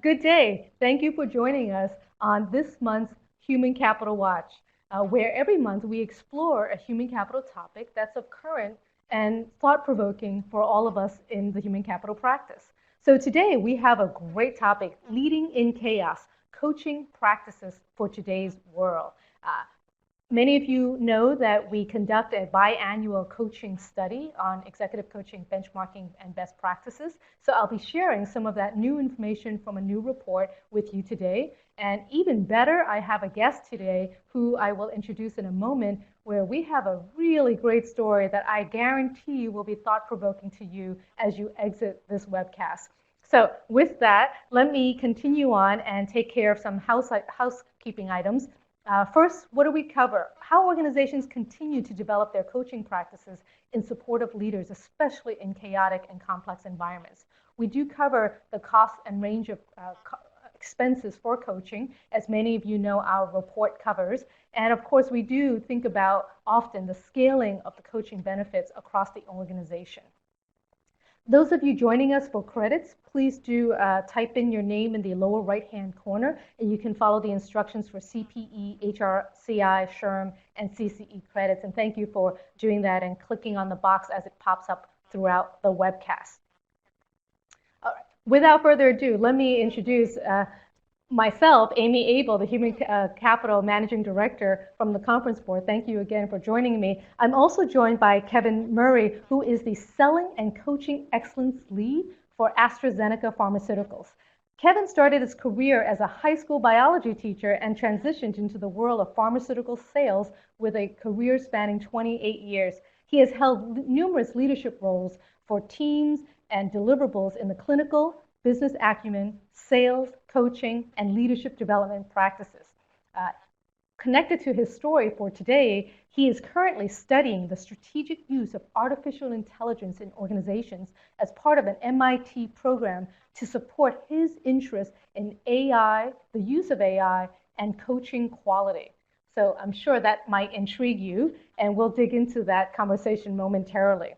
Good day. Thank you for joining us on this month's Human Capital Watch, where every month we explore a human capital topic that's of current and thought-provoking for all of us in the human capital practice. So today we have a great topic, leading in chaos, coaching practices for today's world. Many of you know that we conduct a biannual coaching study on executive coaching, benchmarking, and best practices. So I'll be sharing some of that new information from a new report with you today. And even better, I have a guest today who I will introduce in a moment, where we have a really great story that I guarantee will be thought-provoking to you as you exit this webcast. So with that, let me continue on and take care of some housekeeping items. First, what do we cover? How organizations continue to develop their coaching practices in support of leaders, especially in chaotic and complex environments. We do cover the cost and range of expenses for coaching, as many of you know our report covers. And of course, we do think about often the scaling of the coaching benefits across the organization. Those of you joining us for credits, please do type in your name in the lower right-hand corner, and you can follow the instructions for CPE, HRCI, SHRM, and CCE credits. And thank you for doing that and clicking on the box as it pops up throughout the webcast. All right. Without further ado, let me introduce myself, Amy Abel, the Human Capital Managing Director from the Conference Board. Thank you again for joining me. I'm also joined by Kevin Murray, who is the Selling and Coaching Excellence Lead for AstraZeneca Pharmaceuticals. Kevin started his career as a high school biology teacher and transitioned into the world of pharmaceutical sales with a career spanning 28 years. He has held numerous leadership roles for teams and deliverables in the clinical, business acumen, sales, coaching, and leadership development practices. Connected to his story for today, he is currently studying the strategic use of artificial intelligence in organizations as part of an MIT program to support his interest in AI, the use of AI, and coaching quality. So I'm sure that might intrigue you, and we'll dig into that conversation momentarily.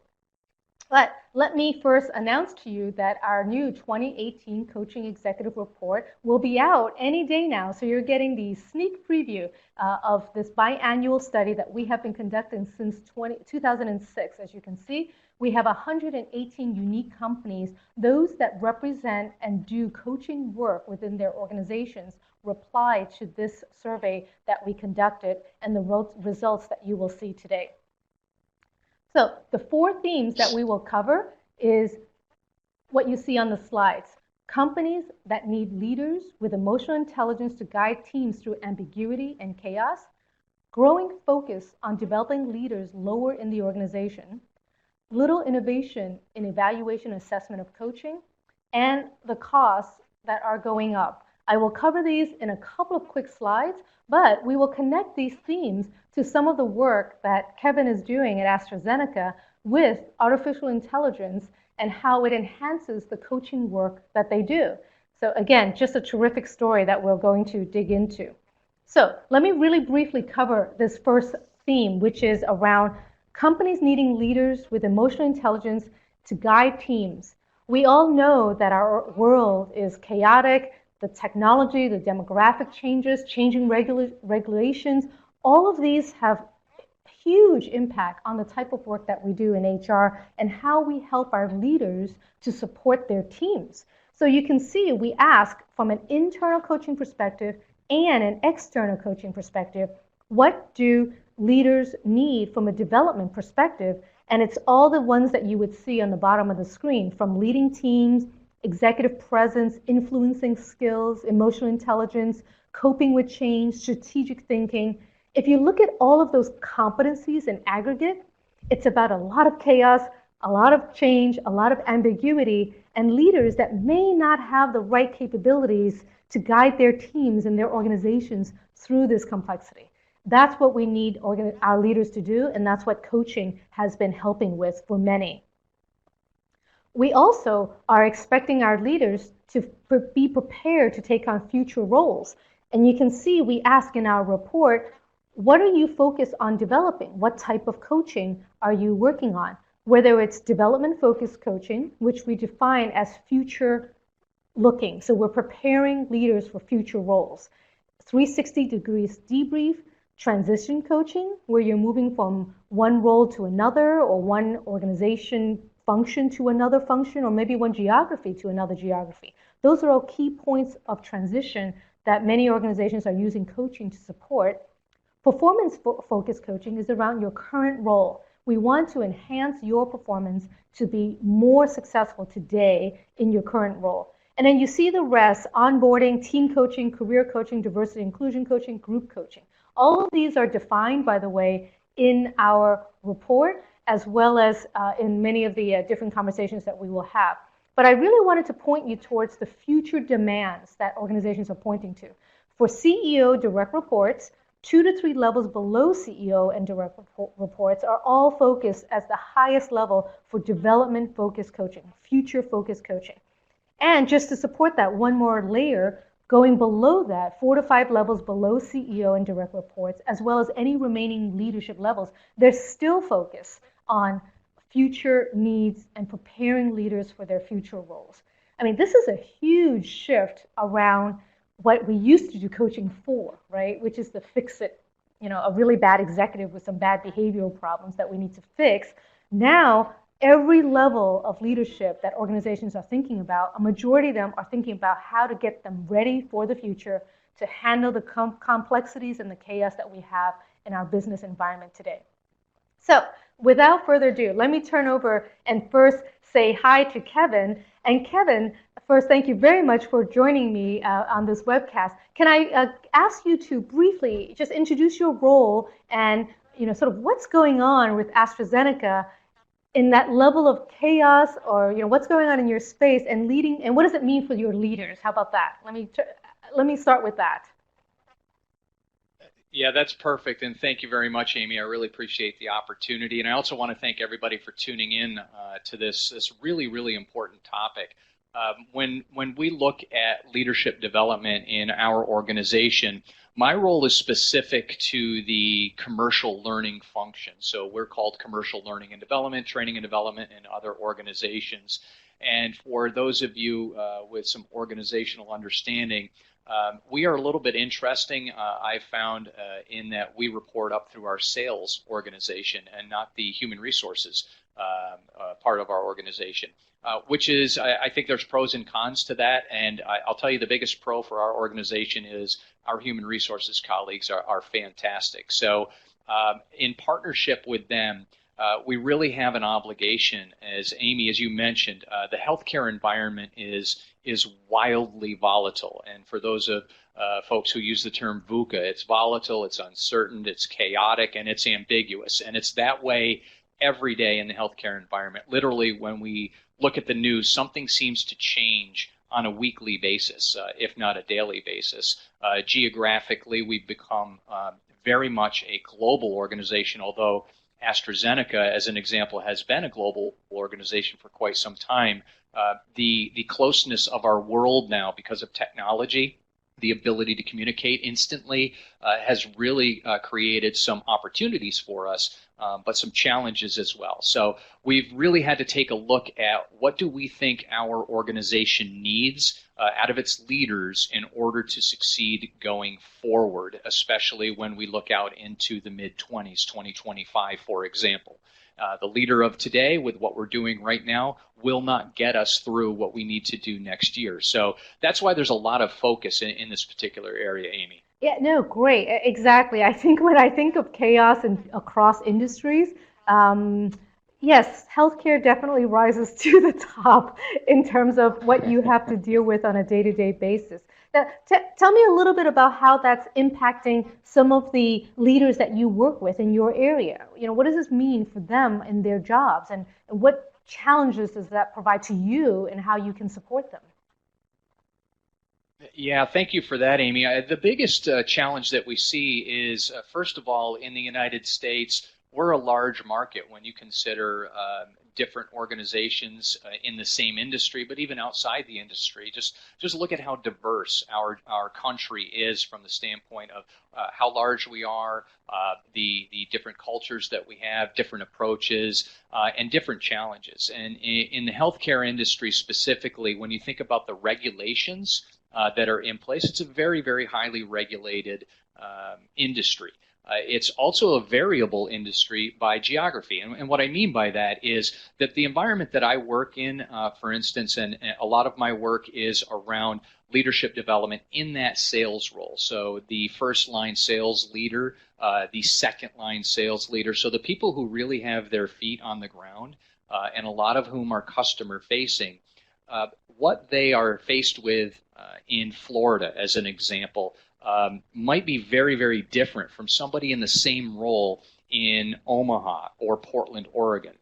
But let me first announce to you that our new 2018 Coaching Executive Report will be out any day now. So you're getting the sneak preview of this biannual study that we have been conducting since 2006. As you can see, we have 118 unique companies, those that represent and do coaching work within their organizations, reply to this survey that we conducted and the results that you will see today. So the four themes that we will cover is what you see on the slides. Companies that need leaders with emotional intelligence to guide teams through ambiguity and chaos, growing focus on developing leaders lower in the organization, little innovation in evaluation and assessment of coaching, and the costs that are going up. I will cover these in a couple of quick slides, but we will connect these themes to some of the work that Kevin is doing at AstraZeneca with artificial intelligence and how it enhances the coaching work that they do. So again, just a terrific story that we're going to dig into. So let me really briefly cover this first theme, which is around companies needing leaders with emotional intelligence to guide teams. We all know that our world is chaotic. The technology, the demographic changes, changing regulations, all of these have huge impact on the type of work that we do in HR and how we help our leaders to support their teams. So you can see we ask from an internal coaching perspective and an external coaching perspective, what do leaders need from a development perspective? And it's all the ones that you would see on the bottom of the screen, from leading teams, executive presence, influencing skills, emotional intelligence, coping with change, strategic thinking. If you look at all of those competencies in aggregate, it's about a lot of chaos, a lot of change, a lot of ambiguity, and leaders that may not have the right capabilities to guide their teams and their organizations through this complexity. That's what we need our leaders to do, and that's what coaching has been helping with for many. We also are expecting our leaders to be prepared to take on future roles. And you can see we ask in our report, what are you focused on developing? What type of coaching are you working on? Whether it's development-focused coaching, which we define as future looking. So we're preparing leaders for future roles. 360 degrees debrief, transition coaching, where you're moving from one role to another, or one organization function to another function, or maybe one geography to another geography. Those are all key points of transition that many organizations are using coaching to support. Performance-focused coaching is around your current role. We want to enhance your performance to be more successful today in your current role. And then you see the rest: onboarding, team coaching, career coaching, diversity inclusion coaching, group coaching. All of these are defined, by the way, in our report, as well as in many of the different conversations that we will have. But I really wanted to point you towards the future demands that organizations are pointing to. For CEO direct reports, 2 to 3 levels below CEO and direct reports are all focused as the highest level for development-focused coaching, future-focused coaching. And just to support that one more layer, going below that, 4 to 5 levels below CEO and direct reports, as well as any remaining leadership levels, there's still focus on future needs and preparing leaders for their future roles. I mean, this is a huge shift around what we used to do coaching for, right? Which is to fix it, a really bad executive with some bad behavioral problems that we need to fix. Now, every level of leadership that organizations are thinking about, a majority of them are thinking about how to get them ready for the future to handle the complexities and the chaos that we have in our business environment today. So without further ado, let me turn over and first say hi to Kevin. And Kevin, first, thank you very much for joining me on this webcast. Can I ask you to briefly just introduce your role and sort of what's going on with AstraZeneca in that level of chaos, or what's going on in your space and leading, and what does it mean for your leaders? How about that? Let me start with that. Yeah, that's perfect, and thank you very much, Amy. I really appreciate the opportunity, and I also want to thank everybody for tuning in to this really, really important topic. When we look at leadership development in our organization, my role is specific to the commercial learning function. So we're called commercial learning and development, training and development in other organizations. And for those of you with some organizational understanding, we are a little bit interesting, I found, in that we report up through our sales organization and not the human resources part of our organization, which is, I think there's pros and cons to that. And I'll tell you the biggest pro for our organization is our human resources colleagues are fantastic. So in partnership with them, we really have an obligation, as Amy, as you mentioned, the healthcare environment is wildly volatile. And for those of folks who use the term VUCA, it's volatile, it's uncertain, it's chaotic, and it's ambiguous. And it's that way every day in the healthcare environment. Literally, when we look at the news, something seems to change on a weekly basis, if not a daily basis. Geographically, we've become very much a global organization, although AstraZeneca, as an example, has been a global organization for quite some time. The closeness of our world now, because of technology, the ability to communicate instantly, has really created some opportunities for us, but some challenges as well. So we've really had to take a look at what do we think our organization needs out of its leaders in order to succeed going forward, especially when we look out into the mid-20s, 2025, for example. The leader of today, with what we're doing right now, will not get us through what we need to do next year. So that's why there's a lot of focus in this particular area, Amy. Yeah, no, great. Exactly. I think when I think of chaos across industries, yes, healthcare definitely rises to the top in terms of what you have to deal with on a day-to-day basis. Now, tell me a little bit about how that's impacting some of the leaders that you work with in your area. What does this mean for them in their jobs, and what challenges does that provide to you and how you can support them? Yeah, thank you for that, Amy. The biggest challenge that we see is, first of all, in the United States, we're a large market when you consider different organizations in the same industry, but even outside the industry. Just look at how diverse our country is from the standpoint of how large we are, the different cultures that we have, different approaches, and different challenges. And in the healthcare industry specifically, when you think about the regulations that are in place, it's a very, very highly regulated industry. It's also a variable industry by geography. And what I mean by that is that the environment that I work in, for instance, and a lot of my work is around leadership development in that sales role. So the first line sales leader, the second line sales leader, so the people who really have their feet on the ground, and a lot of whom are customer facing, what they are faced with in Florida, as an example, might be very, very different from somebody in the same role in Omaha or Portland, Oregon.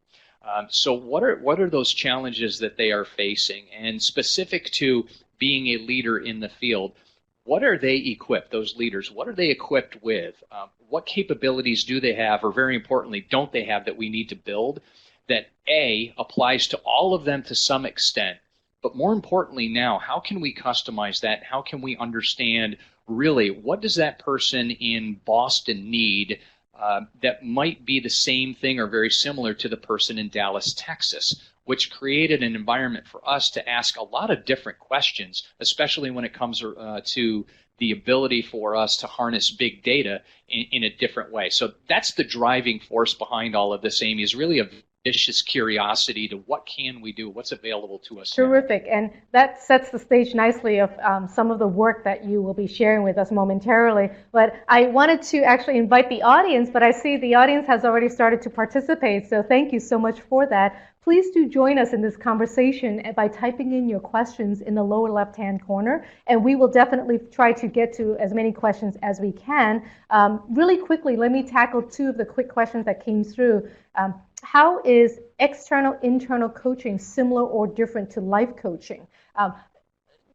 So what are those challenges that they are facing? And specific to being a leader in the field, what are they equipped, those leaders, what are they equipped with? What capabilities do they have, or very importantly, don't they have that we need to build that A, applies to all of them to some extent, but more importantly now, how can we customize that? How can we understand really what does that person in Boston need that might be the same thing or very similar to the person in Dallas, Texas, which created an environment for us to ask a lot of different questions, especially when it comes to the ability for us to harness big data in a different way. So that's the driving force behind all of this, Amy, is really a vicious curiosity to what can we do, what's available to us now. Terrific, and that sets the stage nicely of some of the work that you will be sharing with us momentarily. But I wanted to actually invite the audience, but I see the audience has already started to participate, so thank you so much for that. Please do join us in this conversation by typing in your questions in the lower left-hand corner, and we will definitely try to get to as many questions as we can. Really quickly, let me tackle two of the quick questions that came through. How is external, internal coaching similar or different to life coaching?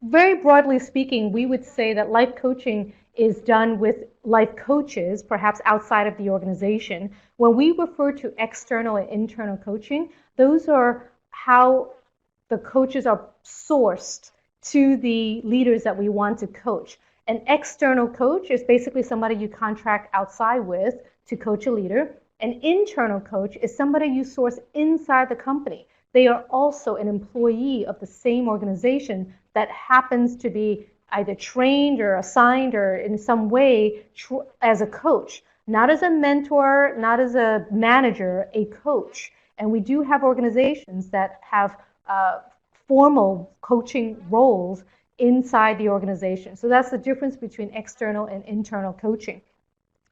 Very broadly speaking, we would say that life coaching is done with life coaches, perhaps outside of the organization. When we refer to external and internal coaching, those are how the coaches are sourced to the leaders that we want to coach. An external coach is basically somebody you contract outside with to coach a leader. An internal coach is somebody you source inside the company. They are also an employee of the same organization that happens to be either trained or assigned or in some way as a coach, not as a mentor, not as a manager, a coach. And we do have organizations that have formal coaching roles inside the organization. So that's the difference between external and internal coaching.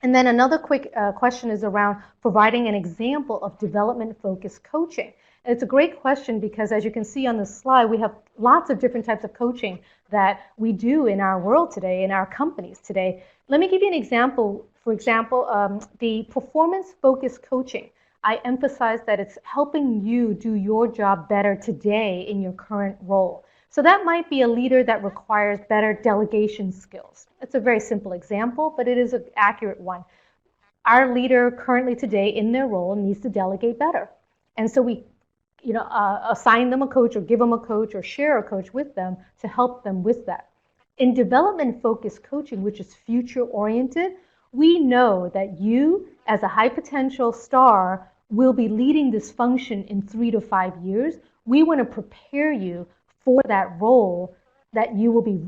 And then another quick question is around providing an example of development-focused coaching. And it's a great question because, as you can see on the slide, we have lots of different types of coaching that we do in our world today, in our companies today. Let me give you an example. For example, the performance-focused coaching. I emphasize that it's helping you do your job better today in your current role. So that might be a leader that requires better delegation skills. It's a very simple example, but it is an accurate one. Our leader currently today in their role needs to delegate better. And so we assign them a coach or give them a coach or share a coach with them to help them with that. In development-focused coaching, which is future-oriented, we know that you, as a high-potential star, will be leading this function in 3 to 5 years. We want to prepare you for that role that you will be,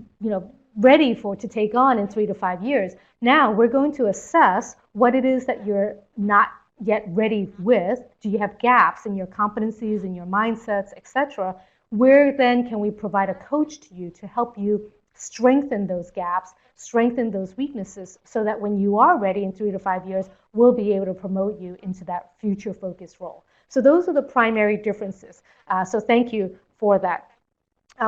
ready to take on in 3 to 5 years. Now we're going to assess what it is that you're not yet ready with. Do you have gaps in your competencies, in your mindsets, etc.? Where then can we provide a coach to you to help you strengthen those gaps, strengthen those weaknesses, so that when you are ready in 3 to 5 years, we'll be able to promote you into that future-focused role. So those are the primary differences. So thank you for that.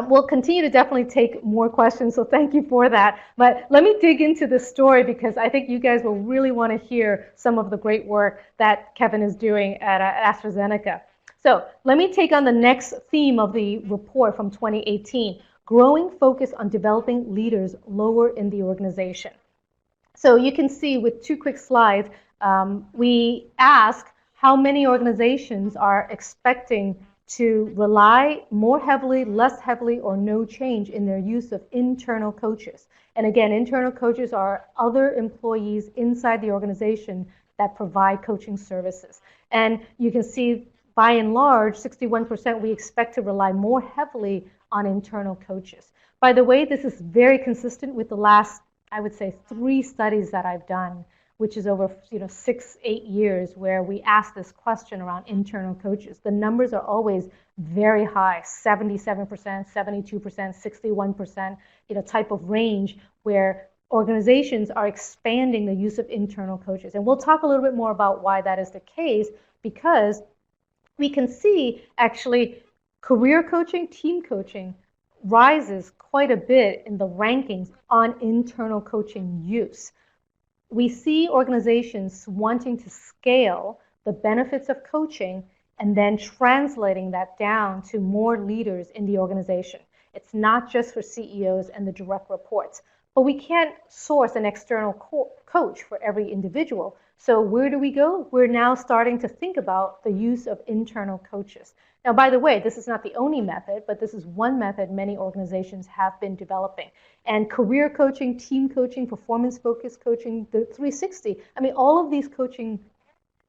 We'll continue to definitely take more questions, so thank you for that. But let me dig into this story because I think you guys will really want to hear some of the great work that Kevin is doing at AstraZeneca. So let me take on the next theme of the report from 2018, growing focus on developing leaders lower in the organization. So you can see with 2 quick slides, we ask, how many organizations are expecting to rely more heavily, less heavily, or no change in their use of internal coaches. And again, internal coaches are other employees inside the organization that provide coaching services. And you can see, by and large, 61% we expect to rely more heavily on internal coaches. By the way, this is very consistent with the last, I would say, 3 studies that I've done, which is over 6-8 years, where we ask this question around internal coaches. The numbers are always very high, 77%, 72%, 61%, type of range, where organizations are expanding the use of internal coaches. And we'll talk a little bit more about why that is the case, because we can see actually career coaching, team coaching rises quite a bit in the rankings on internal coaching use. We see organizations wanting to scale the benefits of coaching and then translating that down to more leaders in the organization. It's not just for CEOs and the direct reports, but we can't source an external coach for every individual. So where do we go? We're now starting to think about the use of internal coaches. Now, by the way, this is not the only method, but this is one method many organizations have been developing. And career coaching, team coaching, performance-focused coaching, the 360, all of these coaching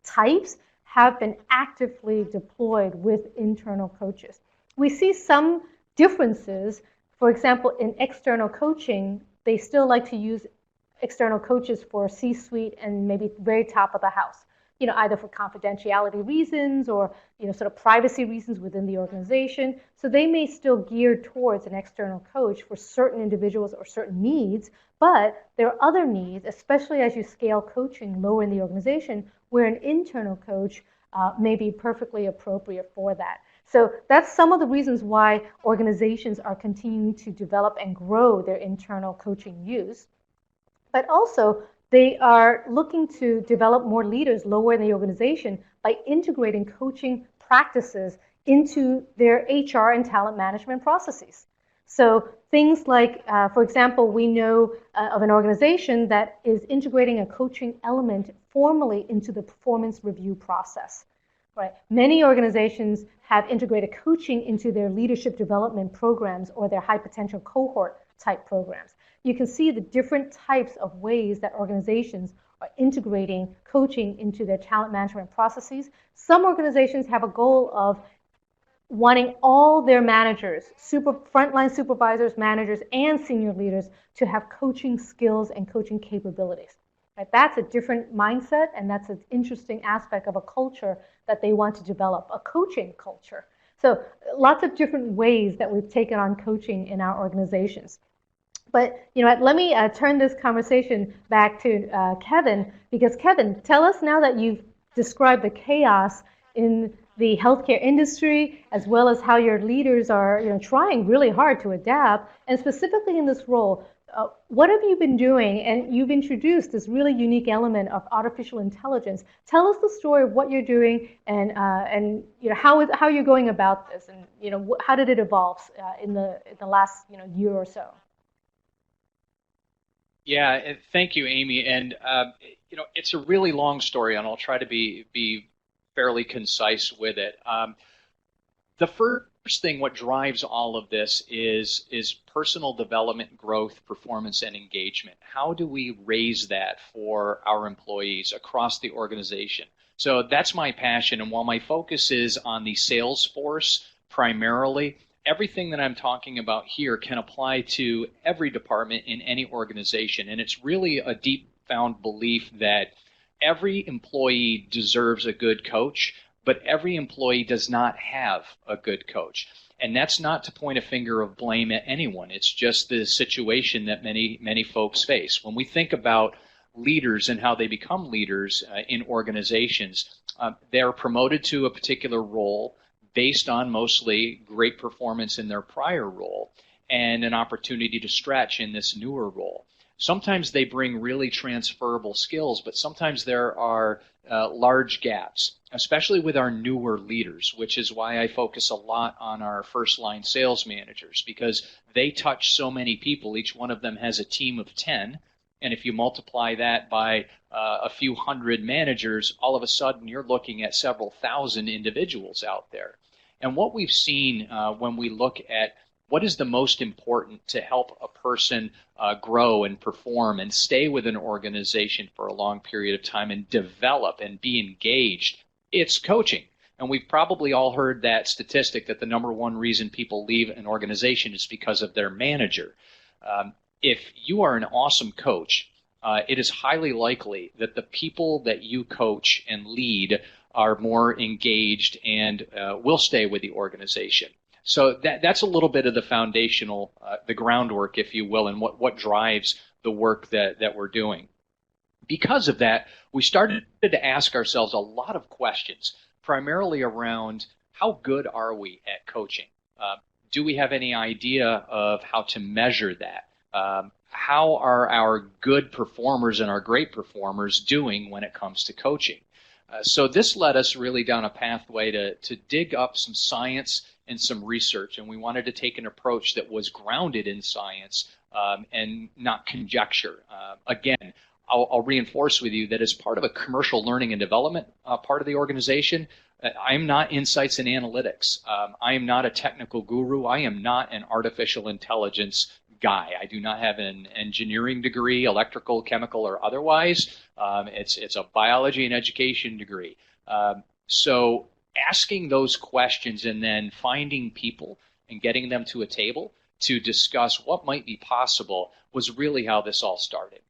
types have been actively deployed with internal coaches. We see some differences. For example, in external coaching, they still like to use external coaches for C-suite and maybe very top of the house, either for confidentiality reasons or sort of privacy reasons within the organization. So they may still gear towards an external coach for certain individuals or certain needs, but there are other needs, especially as you scale coaching lower in the organization, where an internal coach may be perfectly appropriate for that. So that's some of the reasons why organizations are continuing to develop and grow their internal coaching use. But also, they are looking to develop more leaders lower in the organization by integrating coaching practices into their HR and talent management processes. So things like, for example, we know of an organization that is integrating a coaching element formally into the performance review process. Right. Many organizations have integrated coaching into their leadership development programs or their high potential cohort type programs. You can see the different types of ways that organizations are integrating coaching into their talent management processes. Some organizations have a goal of wanting all their managers, frontline supervisors, managers, and senior leaders to have coaching skills and coaching capabilities. Right? That's a different mindset, and that's an interesting aspect of a culture that they want to develop, a coaching culture. So lots of different ways that we've taken on coaching in our organizations. But let me turn this conversation back to Kevin, because Kevin, tell us, now that you've described the chaos in the healthcare industry, as well as how your leaders are trying really hard to adapt, and specifically in this role, what have you been doing? And you've introduced this really unique element of artificial intelligence. Tell us the story of what you're doing, and how you're going about this, and how did it evolve in the last year or so? Yeah, thank you, Amy. And it's a really long story, and I'll try to be fairly concise with it. The first thing, what drives all of this is personal development, growth, performance, and engagement. How do we raise that for our employees across the organization? So that's my passion, and while my focus is on the sales force primarily, everything that I'm talking about here can apply to every department in any organization, and it's really a deep found belief that every employee deserves a good coach, but every employee does not have a good coach. And that's not to point a finger of blame at anyone. It's just the situation that many folks face. When we think about leaders and how they become leaders in organizations, they're promoted to a particular role based on mostly great performance in their prior role and an opportunity to stretch in this newer role. Sometimes they bring really transferable skills, but sometimes there are large gaps, especially with our newer leaders, which is why I focus a lot on our first-line sales managers, because they touch so many people. Each one of them has a team of 10, And if you multiply that by a few hundred managers, all of a sudden you're looking at several thousand individuals out there. And what we've seen when we look at what is the most important to help a person grow and perform and stay with an organization for a long period of time and develop and be engaged, it's coaching. And we've probably all heard that statistic that the number one reason people leave an organization is because of their manager. If you are an awesome coach, it is highly likely that the people that you coach and lead are more engaged and will stay with the organization. So that's a little bit of the foundational, the groundwork, if you will, and what drives the work that we're doing. Because of that, we started to ask ourselves a lot of questions, primarily around how good are we at coaching? Do we have any idea of how to measure that? How are our good performers and our great performers doing when it comes to coaching? So this led us really down a pathway to dig up some science and some research, and we wanted to take an approach that was grounded in science and not conjecture. Again, I'll reinforce with you that as part of a commercial learning and development part of the organization, I'm not insights and analytics. I am not a technical guru. I am not an artificial intelligence guy. I do not have an engineering degree, electrical, chemical, or otherwise. It's a biology and education degree. So asking those questions and then finding people and getting them to a table to discuss what might be possible was really how this all started.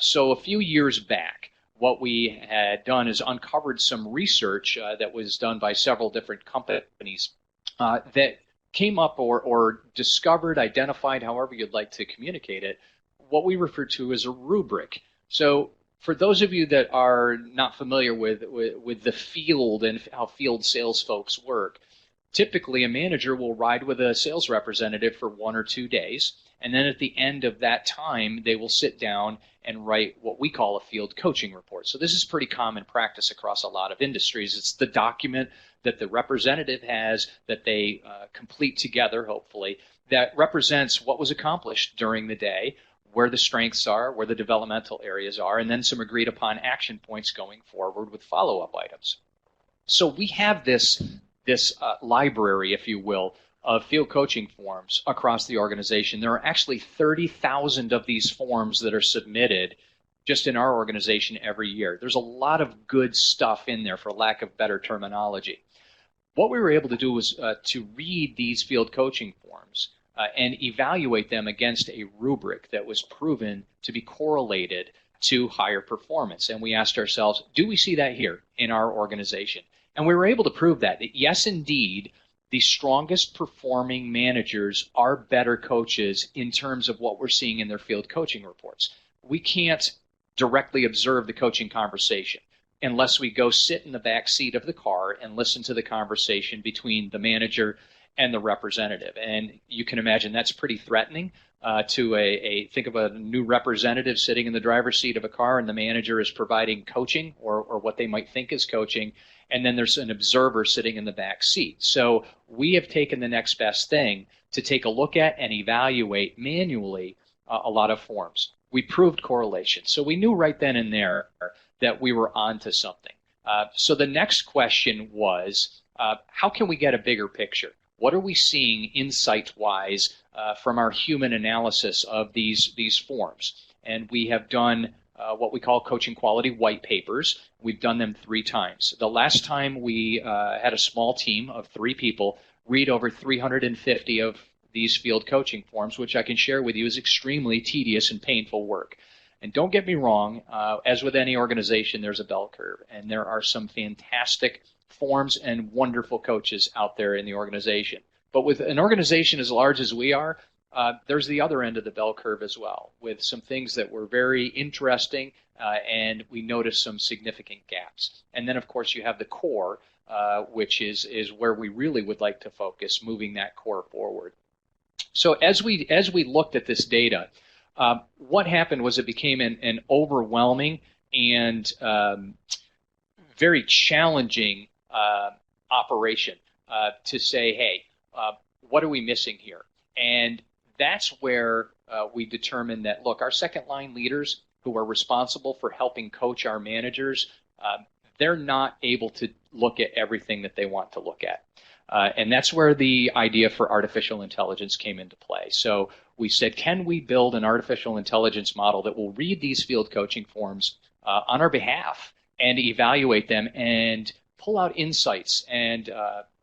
So a few years back, what we had done is uncovered some research that was done by several different companies that came up or discovered, identified, however you'd like to communicate it, what we refer to as a rubric. So for those of you that are not familiar with the field and how field sales folks work, typically a manager will ride with a sales representative for 1 or 2 days, and then at the end of that time, they will sit down and write what we call a field coaching report. So this is pretty common practice across a lot of industries. It's the document that the representative has that they complete together, hopefully, that represents what was accomplished during the day, where the strengths are, where the developmental areas are, and then some agreed upon action points going forward with follow-up items. So we have this library, if you will, of field coaching forms across the organization. There are actually 30,000 of these forms that are submitted just in our organization every year. There's a lot of good stuff in there, for lack of better terminology. What we were able to do was to read these field coaching forms and evaluate them against a rubric that was proven to be correlated to higher performance. And we asked ourselves, do we see that here in our organization? And we were able to prove that yes, indeed, the strongest performing managers are better coaches in terms of what we're seeing in their field coaching reports. We can't directly observe the coaching conversation unless we go sit in the back seat of the car and listen to the conversation between the manager and the representative. And you can imagine that's pretty threatening to think of a new representative sitting in the driver's seat of a car and the manager is providing coaching or what they might think is coaching, and then there's an observer sitting in the back seat. So we have taken the next best thing to take a look at and evaluate manually a lot of forms. We proved correlation. So we knew right then and there that we were onto something. So the next question was, how can we get a bigger picture? What are we seeing insight-wise from our human analysis of these forms? And we have done what we call coaching quality white papers. We've done them 3 times. The last time we had a small team of 3 people read over 350 of these field coaching forms, which I can share with you is extremely tedious and painful work. And don't get me wrong, as with any organization, there's a bell curve, and there are some fantastic forms and wonderful coaches out there in the organization. But with an organization as large as we are, there's the other end of the bell curve as well, with some things that were very interesting, and we noticed some significant gaps. And then, of course, you have the core, which is where we really would like to focus, moving that core forward. So as we looked at this data, what happened was it became an overwhelming and very challenging operation to say, hey, what are we missing here? And that's where we determined that, look, our second line leaders who are responsible for helping coach our managers, they're not able to look at everything that they want to look at. And that's where the idea for artificial intelligence came into play. So we said, can we build an artificial intelligence model that will read these field coaching forms on our behalf and evaluate them and pull out insights and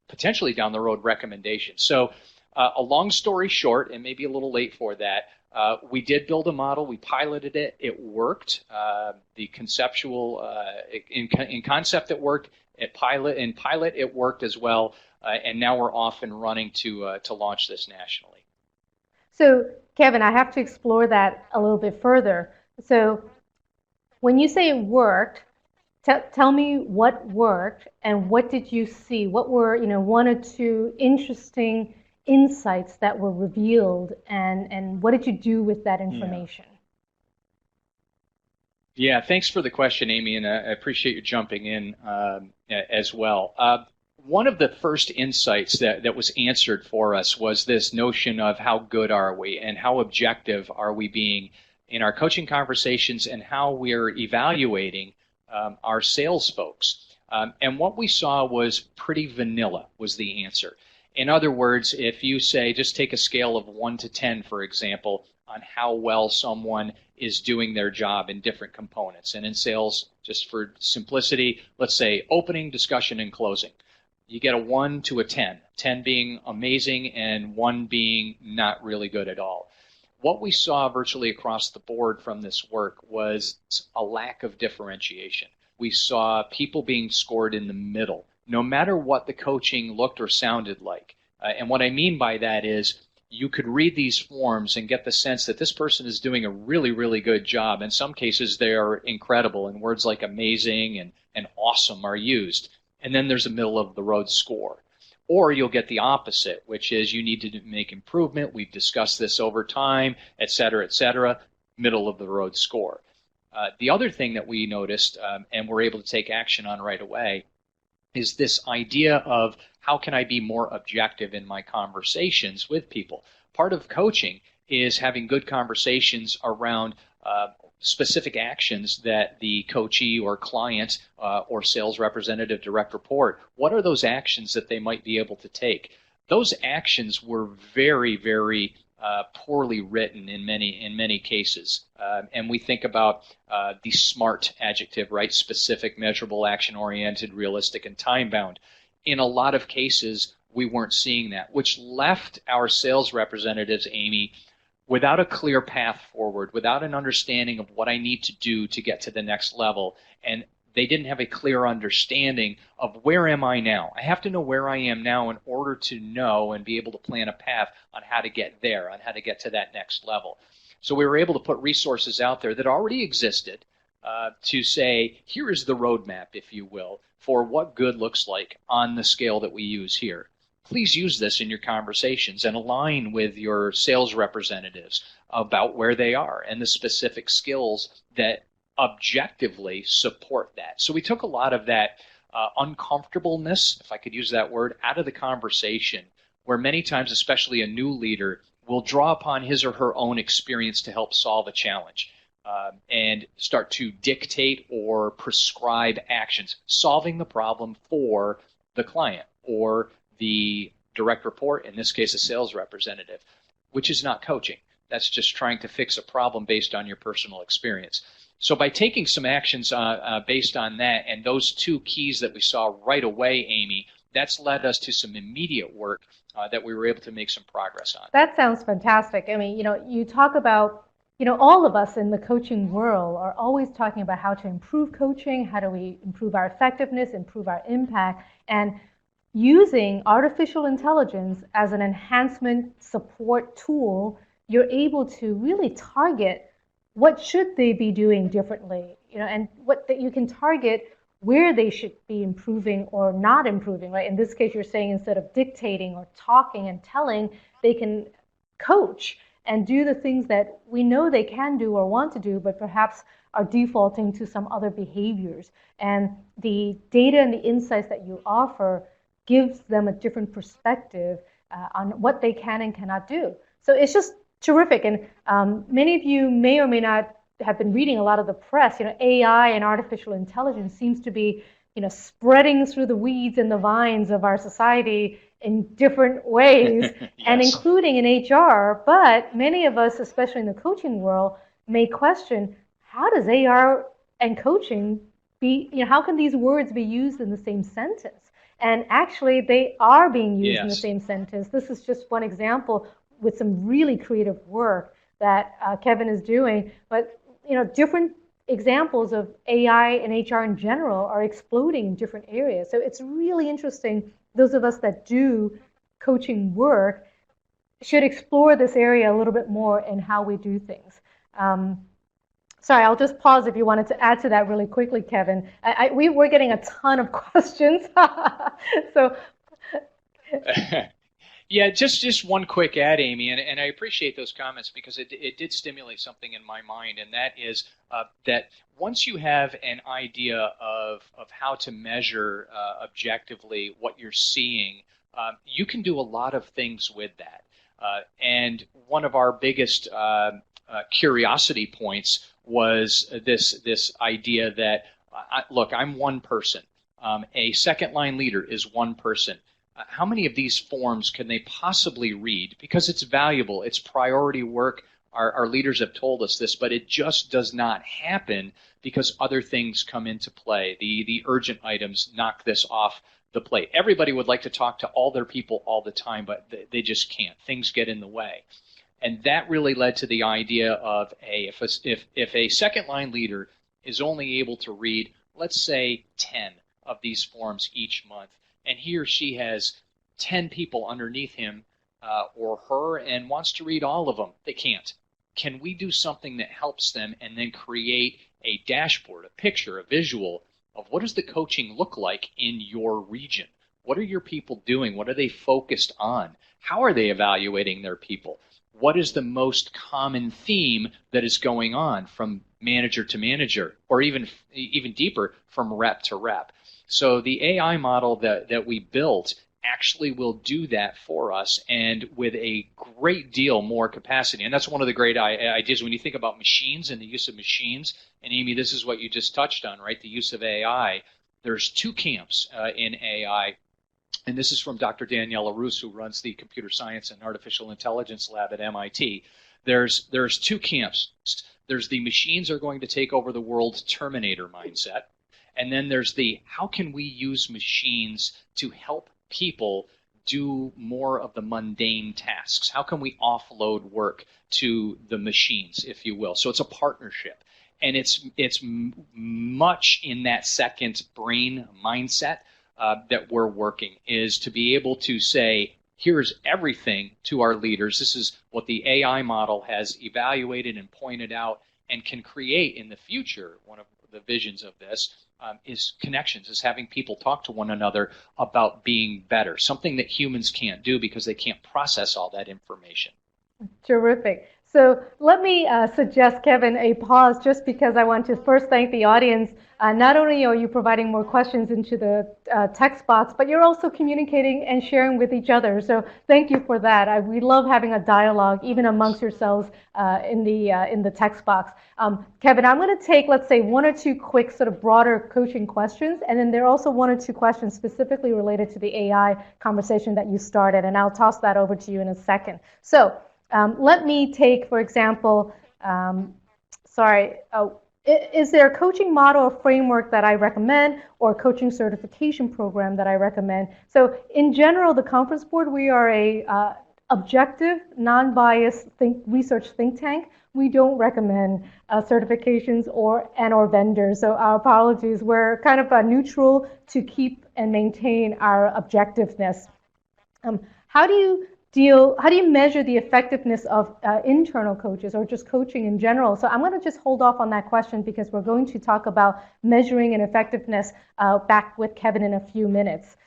potentially down the road recommendations? So a long story short, and maybe a little late for that, we did build a model. We piloted it. It worked. The conceptual, in concept, it worked. In pilot, it worked as well. And now we're off and running to launch this nationally. So, Kevin, I have to explore that a little bit further. So, when you say it worked, tell me what worked and what did you see? What were, one or two interesting insights that were revealed, and what did you do with that information? Yeah, thanks for the question, Amy, and I appreciate you jumping in as well. One of the first insights that was answered for us was this notion of how good are we and how objective are we being in our coaching conversations and how we're evaluating our sales folks. And what we saw was pretty vanilla was the answer. In other words, if you say, just take a scale of 1 to 10, for example, on how well someone is doing their job in different components. And in sales, just for simplicity, let's say opening, discussion, and closing. You get a 1 to a 10, 10 being amazing and 1 being not really good at all. What we saw virtually across the board from this work was a lack of differentiation. We saw people being scored in the middle, no matter what the coaching looked or sounded like. And what I mean by that is you could read these forms and get the sense that this person is doing a really, really good job. In some cases, they are incredible, and words like amazing and awesome are used. And then there's a middle-of-the-road score. Or you'll get the opposite, which is you need to make improvement. We've discussed this over time, et cetera, middle-of-the-road score. The other thing that we noticed and were able to take action on right away is this idea of how can I be more objective in my conversations with people. Part of coaching is having good conversations around specific actions that the coachee or client or sales representative, direct report, what are those actions that they might be able to take? Those actions were very, very poorly written in many cases. And we think about the SMART adjective, right? Specific, measurable, action-oriented, realistic, and time-bound. In a lot of cases, we weren't seeing that, which left our sales representatives, Amy, without a clear path forward, without an understanding of what I need to do to get to the next level. And they didn't have a clear understanding of where am I now. I have to know where I am now in order to know and be able to plan a path on how to get there, on how to get to that next level. So we were able to put resources out there that already existed to say, here is the roadmap, if you will, for what good looks like on the scale that we use here. Please use this in your conversations and align with your sales representatives about where they are and the specific skills that objectively support that. So we took a lot of that uncomfortableness, if I could use that word, out of the conversation, where many times, especially a new leader, will draw upon his or her own experience to help solve a challenge and start to dictate or prescribe actions, solving the problem for the client or the direct report, in this case a sales representative, which is not coaching. That's just trying to fix a problem based on your personal experience. So by taking some actions based on that and those two keys that we saw right away, Amy, that's led us to some immediate work that we were able to make some progress on. That sounds fantastic. I mean, you talk about, all of us in the coaching world are always talking about how to improve coaching, how do we improve our effectiveness, improve our impact, and using artificial intelligence as an enhancement support tool, you're able to really target what should they be doing differently, and what that you can target where they should be improving or not improving, right? In this case, you're saying instead of dictating or talking and telling, they can coach and do the things that we know they can do or want to do, but perhaps are defaulting to some other behaviors. And the data and the insights that you offer gives them a different perspective on what they can and cannot do. So it's just Terrific. And many of you may or may not have been reading a lot of the press. AI and artificial intelligence seems to be, spreading through the weeds and the vines of our society in different ways, and Yes. including in HR. But many of us, especially in the coaching world, may question, how does AR and coaching be, how can these words be used in the same sentence? And actually, they are being used in the Yes. same sentence. This is just one example with some really creative work that Kevin is doing. But different examples of AI and HR in general are exploding in different areas. So it's really interesting. Those of us that do coaching work should explore this area a little bit more in how we do things. Sorry, I'll just pause if you wanted to add to that really quickly, Kevin. We're getting a ton of questions. So Yeah, just one quick add, Amy, and I appreciate those comments because it did stimulate something in my mind, and that is that once you have an idea of how to measure objectively what you're seeing, you can do a lot of things with that. And one of our biggest curiosity points was this idea that, look, I'm one person. A second line leader is one person. How many of these forms can they possibly read? Because it's valuable, it's priority work. Our leaders have told us this, but it just does not happen because other things come into play. The urgent items knock this off the plate. Everybody would like to talk to all their people all the time, but they just can't. Things get in the way. And that really led to the idea of if a second line leader is only able to read, let's say, 10 of these forms each month, and he or she has 10 people underneath him or her and wants to read all of them, they can't. Can we do something that helps them and then create a dashboard, a picture, a visual of what does the coaching look like in your region? What are your people doing? What are they focused on? How are they evaluating their people? What is the most common theme that is going on from manager to manager, or even deeper, from rep to rep? So the AI model that we built actually will do that for us, and with a great deal more capacity. And that's one of the great ideas when you think about machines and the use of machines. And Amy, this is what you just touched on, right? The use of AI. There's two camps in AI. And this is from Dr. Daniela Rus, who runs the Computer Science and Artificial Intelligence Lab at MIT. There's two camps. There's the machines are going to take over the world Terminator mindset. And then there's the how can we use machines to help people do more of the mundane tasks? How can we offload work to the machines, if you will? So it's a partnership. And it's much in that second brain mindset that we're working, is to be able to say, here's everything to our leaders. This is what the AI model has evaluated and pointed out and can create in the future. One of the visions of this is connections, is having people talk to one another about being better, something that humans can't do because they can't process all that information. Terrific. So let me suggest, Kevin, a pause, just because I want to first thank the audience. Not only are you providing more questions into the text box, but you're also communicating and sharing with each other. So thank you for that. We love having a dialogue, even amongst yourselves in the text box. Kevin, I'm going to take, let's say, one or two quick sort of broader coaching questions, and then there are also one or two questions specifically related to the AI conversation that you started, and I'll toss that over to you in a second. So let me take, for example, is there a coaching model or framework that I recommend, or a coaching certification program that I recommend? So in general, the Conference Board, we are a objective, non-biased research think tank. We don't recommend certifications or vendors. So our apologies. We're kind of neutral to keep and maintain our objectiveness. How do you measure the effectiveness of internal coaches, or just coaching in general? So I'm going to just hold off on that question, because we're going to talk about measuring and effectiveness back with Kevin in a few minutes.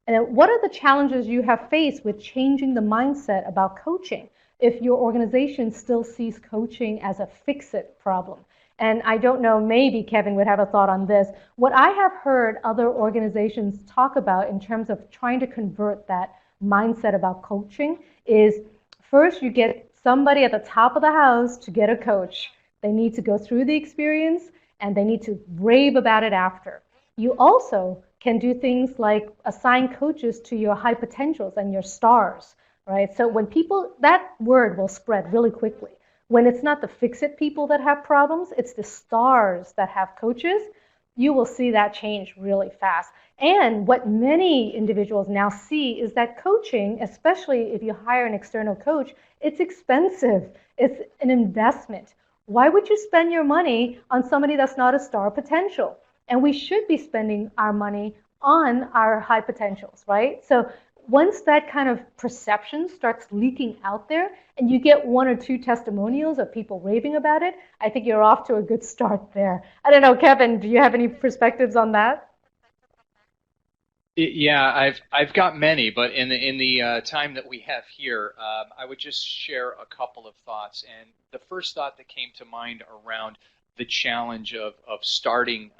And what are the challenges you have faced with changing the mindset about coaching if your organization still sees coaching as a fix-it problem? And I don't know, maybe Kevin would have a thought on this. What I have heard other organizations talk about in terms of trying to convert that mindset about coaching is, first you get somebody at the top of the house to get a coach. They need to go through the experience and they need to rave about it after. You also can do things like assign coaches to your high potentials and your stars, right? So when people, that word will spread really quickly. When it's not the fix-it people that have problems, it's the stars that have coaches, you will see that change really fast. And what many individuals now see is that coaching, especially if you hire an external coach, it's expensive. It's an investment. Why would you spend your money on somebody that's not a star potential? And we should be spending our money on our high potentials, right? So once that kind of perception starts leaking out there and you get one or two testimonials of people raving about it, I think you're off to a good start there. I don't know, Kevin, do you have any perspectives on that? Yeah, I've got many, but in the time that we have here, I would just share a couple of thoughts. And the first thought that came to mind around the challenge of starting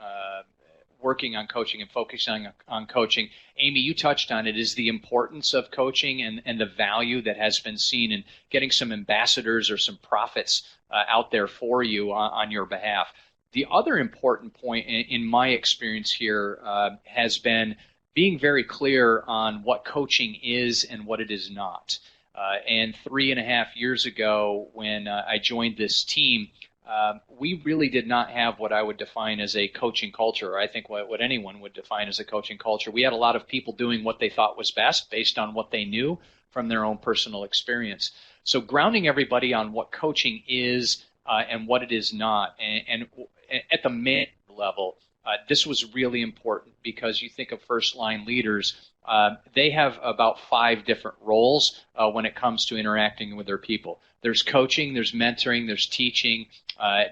working on coaching and focusing on coaching, Amy, you touched on it, is the importance of coaching and the value that has been seen in getting some ambassadors or some profits out there for you on your behalf. The other important point in my experience here has been being very clear on what coaching is and what it is not. And 3.5 years ago, when I joined this team, we really did not have what I would define as a coaching culture, or I think what anyone would define as a coaching culture. We had a lot of people doing what they thought was best based on what they knew from their own personal experience. So grounding everybody on what coaching is and what it is not, and at the manager level, this was really important because you think of first-line leaders, they have about 5 different roles when it comes to interacting with their people. There's coaching, there's mentoring, there's teaching,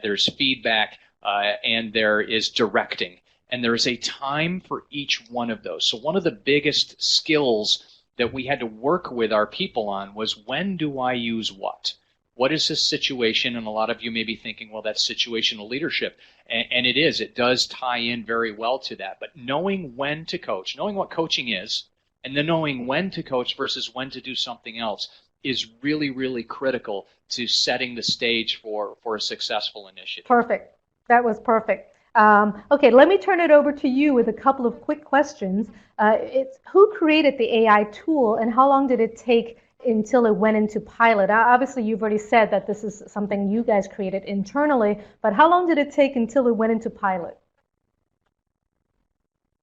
there's feedback, and there is directing. And there is a time for each one of those. So one of the biggest skills that we had to work with our people on was, when do I use what? What is this situation? And a lot of you may be thinking, well, that's situational leadership. And it is. It does tie in very well to that. But knowing when to coach, knowing what coaching is, and then knowing when to coach versus when to do something else is really, really critical to setting the stage for a successful initiative. Perfect. That was perfect. Okay, let me turn it over to you with a couple of quick questions. It's who created the AI tool and how long did it take until it went into pilot? Obviously, you've already said that this is something you guys created internally, but how long did it take until it went into pilot?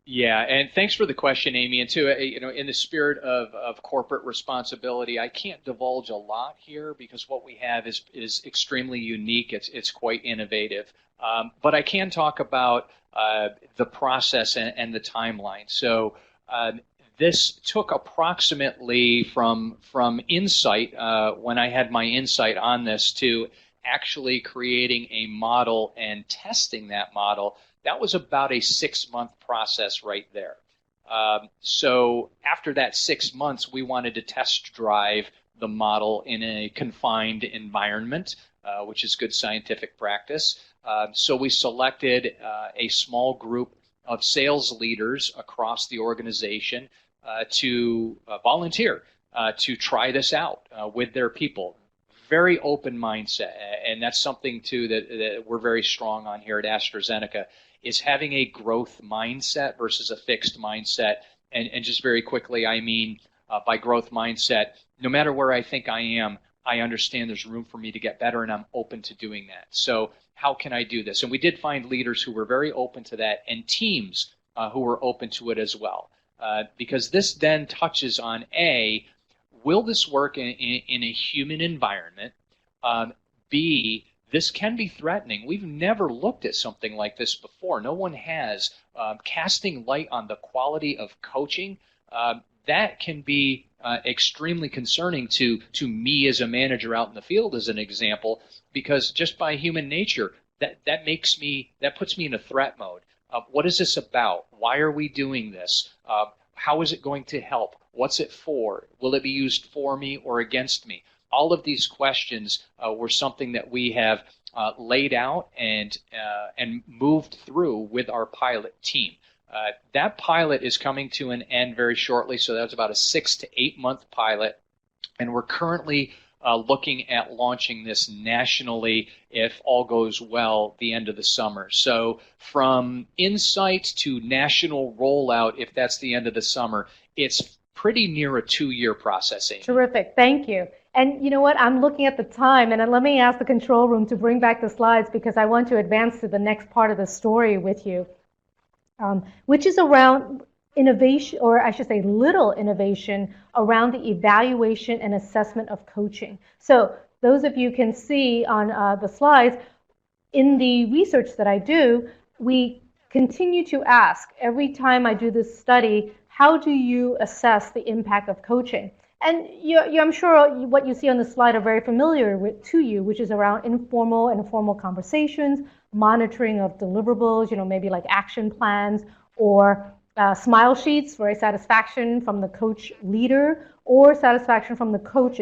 Yeah, and thanks for the question, Amy. And too, in the spirit of corporate responsibility, I can't divulge a lot here because what we have is extremely unique. It's quite innovative. But I can talk about the process and the timeline. So this took approximately from insight, when I had my insight on this, to actually creating a model and testing that model. That was about a 6-month process right there. So after that 6 months, we wanted to test drive the model in a confined environment, which is good scientific practice. So we selected a small group of sales leaders across the organization to volunteer to try this out with their people. Very open mindset, and that's something too that we're very strong on here at AstraZeneca, is having a growth mindset versus a fixed mindset. And just very quickly, I mean by growth mindset, no matter where I think I am, I understand there's room for me to get better, and I'm open to doing that. So how can I do this? And we did find leaders who were very open to that, and teams who were open to it as well. Because this then touches on A, will this work in a human environment? B, this can be threatening. We've never looked at something like this before. No one has. Casting light on the quality of coaching, that can be extremely concerning to me as a manager out in the field, as an example, because just by human nature, that puts me in a threat mode. What is this about? Why are we doing this? How is it going to help? What's it for? Will it be used for me or against me? All of these questions were something that we have laid out and moved through with our pilot team. That pilot is coming to an end very shortly, so that's about a 6 to 8 month pilot, and we're currently looking at launching this nationally, if all goes well, the end of the summer. So from insight to national rollout, if that's the end of the summer, it's pretty near a 2-year process, Amy. Terrific. Thank you. And you know what? I'm looking at the time, and let me ask the control room to bring back the slides because I want to advance to the next part of the story with you, which is around innovation, or I should say little innovation, around the evaluation and assessment of coaching. So those of you can see on the slides, in the research that I do, we continue to ask every time I do this study, how do you assess the impact of coaching? And I'm sure what you see on the slide are very familiar to you, which is around informal and formal conversations, monitoring of deliverables, maybe like action plans, or smile sheets for satisfaction from the coach leader or satisfaction from the coach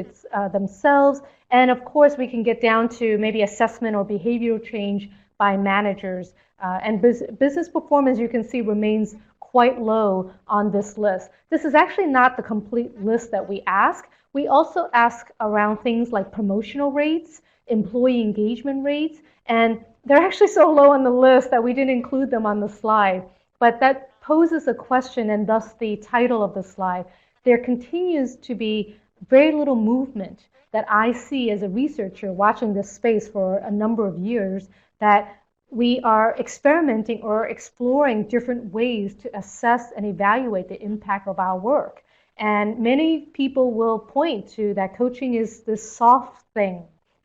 themselves. And of course, we can get down to maybe assessment or behavioral change by managers. And business performance, you can see, remains quite low on this list. This is actually not the complete list that we ask. We also ask around things like promotional rates, employee engagement rates, and they're actually so low on the list that we didn't include them on the slide. But that poses a question, and thus the title of the slide. There continues to be very little movement that I see as a researcher watching this space for a number of years, that we are experimenting or exploring different ways to assess and evaluate the impact of our work. And many people will point to that coaching is this soft thing,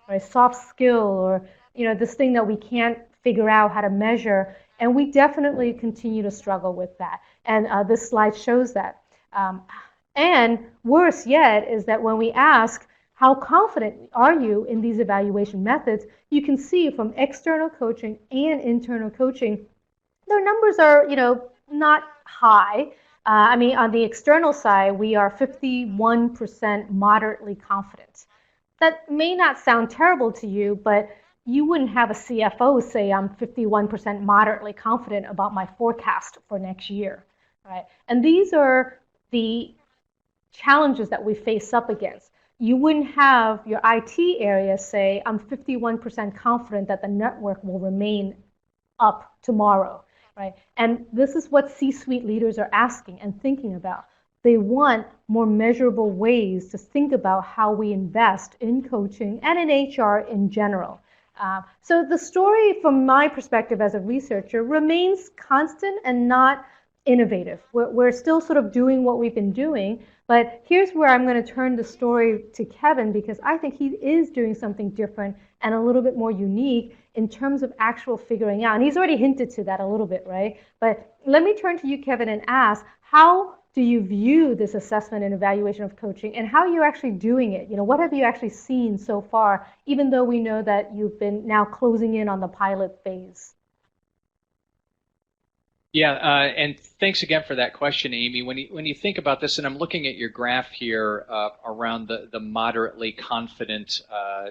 or a soft skill, or this thing that we can't figure out how to measure. And we definitely continue to struggle with that. And this slide shows that. And worse yet is that when we ask, how confident are you in these evaluation methods, you can see from external coaching and internal coaching, their numbers are, not high. On the external side, we are 51% moderately confident. That may not sound terrible to you, but you wouldn't have a CFO say, I'm 51% moderately confident about my forecast for next year, right? And these are the challenges that we face up against. You wouldn't have your IT area say, I'm 51% confident that the network will remain up tomorrow, right? And this is what C-suite leaders are asking and thinking about. They want more measurable ways to think about how we invest in coaching and in HR in general. So the story, from my perspective as a researcher, remains constant and not innovative. We're still sort of doing what we've been doing, but here's where I'm going to turn the story to Kevin, because I think he is doing something different and a little bit more unique in terms of actual figuring out. And he's already hinted to that a little bit, right? But let me turn to you, Kevin, and ask, how do you view this assessment and evaluation of coaching, and how are you actually doing it? What have you actually seen so far, even though we know that you've been now closing in on the pilot phase? Yeah, and thanks again for that question, Amy. When you think about this, and I'm looking at your graph here around the moderately confident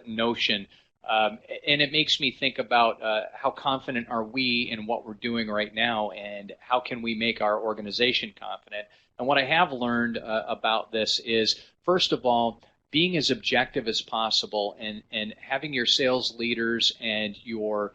notion, and it makes me think about how confident are we in what we're doing right now, and how can we make our organization confident. And what I have learned about this is, first of all, being as objective as possible, and having your sales leaders and your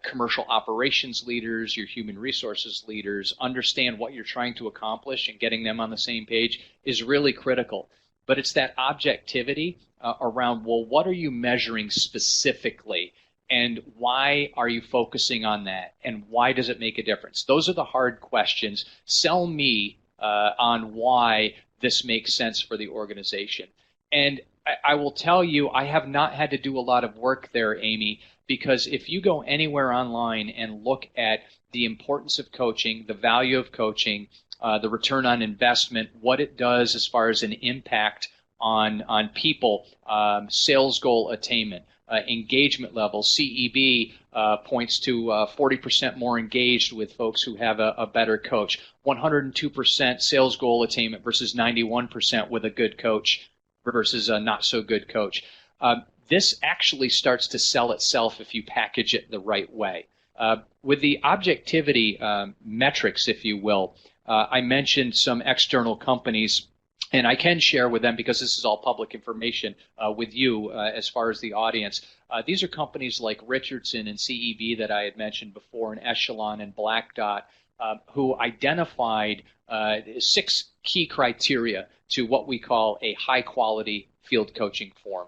commercial operations leaders, your human resources leaders, understand what you're trying to accomplish, and getting them on the same page is really critical. But it's that objectivity around, well, what are you measuring specifically, and why are you focusing on that, and why does it make a difference? Those are the hard questions. Sell me on why this makes sense for the organization. And I will tell you, I have not had to do a lot of work there, Amy, because if you go anywhere online and look at the importance of coaching, the value of coaching, the return on investment, what it does as far as an impact on people, sales goal attainment, engagement level, CEB points to 40% more engaged with folks who have a better coach, 102% sales goal attainment versus 91% with a good coach versus a not so good coach. This actually starts to sell itself if you package it the right way. With the objectivity metrics, if you will, I mentioned some external companies and I can share with them because this is all public information with you as far as the audience. These are companies like Richardson and CEB that I had mentioned before, and Echelon and Black Dot, who identified 6 key criteria to what we call a high-quality field coaching form.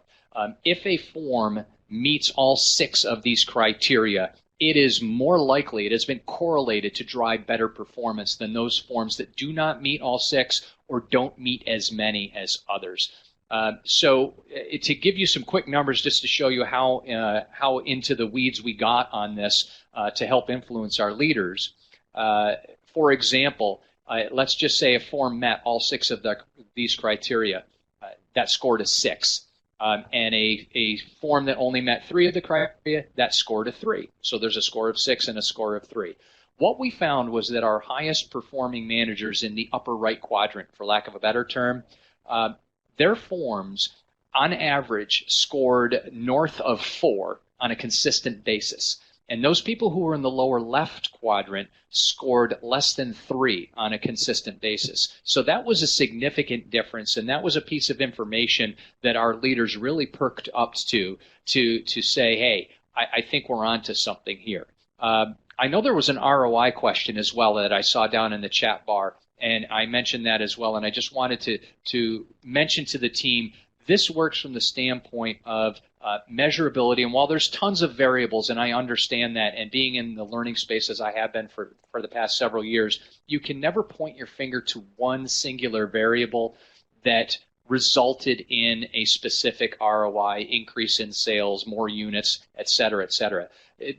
If a form meets all 6 of these criteria, it is more likely, it has been correlated to drive better performance than those forms that do not meet all 6 or don't meet as many as others. So to give you some quick numbers just to show you how into the weeds we got on this to help influence our leaders. For example, let's just say a form met all 6 of these criteria. That scored a 6. And a form that only met 3 of the criteria, that scored a 3. So there's a score of 6 and a score of 3. What we found was that our highest performing managers in the upper right quadrant, for lack of a better term, their forms on average scored north of 4 on a consistent basis. And those people who were in the lower left quadrant scored less than 3 on a consistent basis. So that was a significant difference, and that was a piece of information that our leaders really perked up to say, hey, I think we're onto something here. I know there was an ROI question as well that I saw down in the chat bar, and I mentioned that as well, and I just wanted to mention to the team, this works from the standpoint of measurability, and while there's tons of variables, and I understand that, and being in the learning space as I have been for the past several years, you can never point your finger to one singular variable that resulted in a specific ROI, increase in sales, more units, et cetera,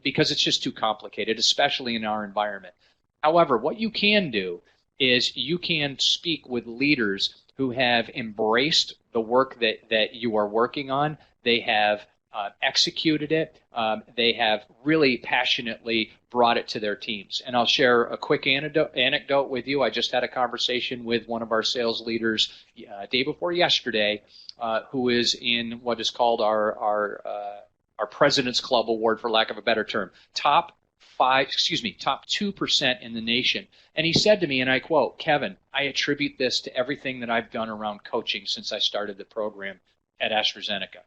because it's just too complicated, especially in our environment. However, what you can do is you can speak with leaders who have embraced the work that you are working on. They have executed it. They have really passionately brought it to their teams. And I'll share a quick anecdote with you. I just had a conversation with one of our sales leaders day before yesterday, who is in what is called our President's Club Award, for lack of a better term, top 2% in the nation. And he said to me, and I quote, "Kevin, I attribute this to everything that I've done around coaching since I started the program at AstraZeneca."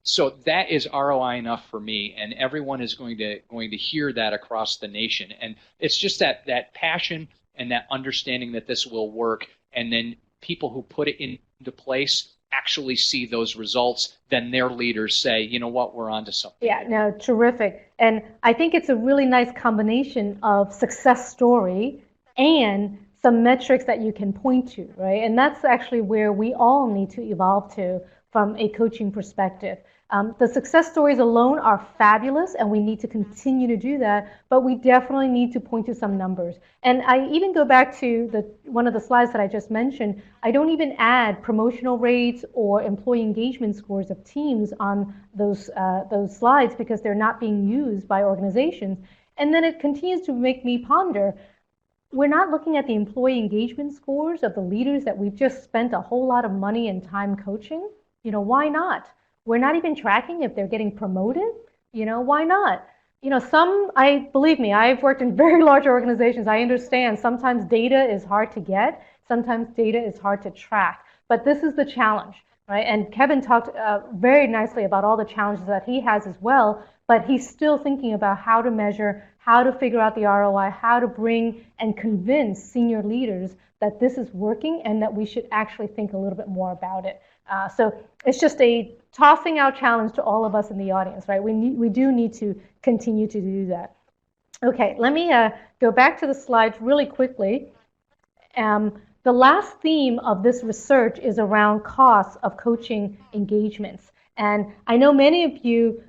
So that is ROI enough for me, and everyone is going to hear that across the nation. And it's just that passion and that understanding that this will work, and then people who put it into place actually see those results, then their leaders say, you know what, we're on to something. Yeah, no, terrific. And I think it's a really nice combination of success story and some metrics that you can point to, right? And that's actually where we all need to evolve to from a coaching perspective. The success stories alone are fabulous, and we need to continue to do that, but we definitely need to point to some numbers. And I even go back to one of the slides that I just mentioned. I don't even add promotional rates or employee engagement scores of teams on those slides because they're not being used by organizations. And then it continues to make me ponder, we're not looking at the employee engagement scores of the leaders that we've just spent a whole lot of money and time coaching. Why not? We're not even tracking if they're getting promoted. Why not? Believe me, I've worked in very large organizations. I understand sometimes data is hard to get. Sometimes data is hard to track. But this is the challenge, right? And Kevin talked very nicely about all the challenges that he has as well, but he's still thinking about how to measure, how to figure out the ROI, how to bring and convince senior leaders that this is working and that we should actually think a little bit more about it. So it's just a tossing out challenge to all of us in the audience, right? We do need to continue to do that. Okay, let me go back to the slides really quickly. The last theme of this research is around costs of coaching engagements. And I know many of you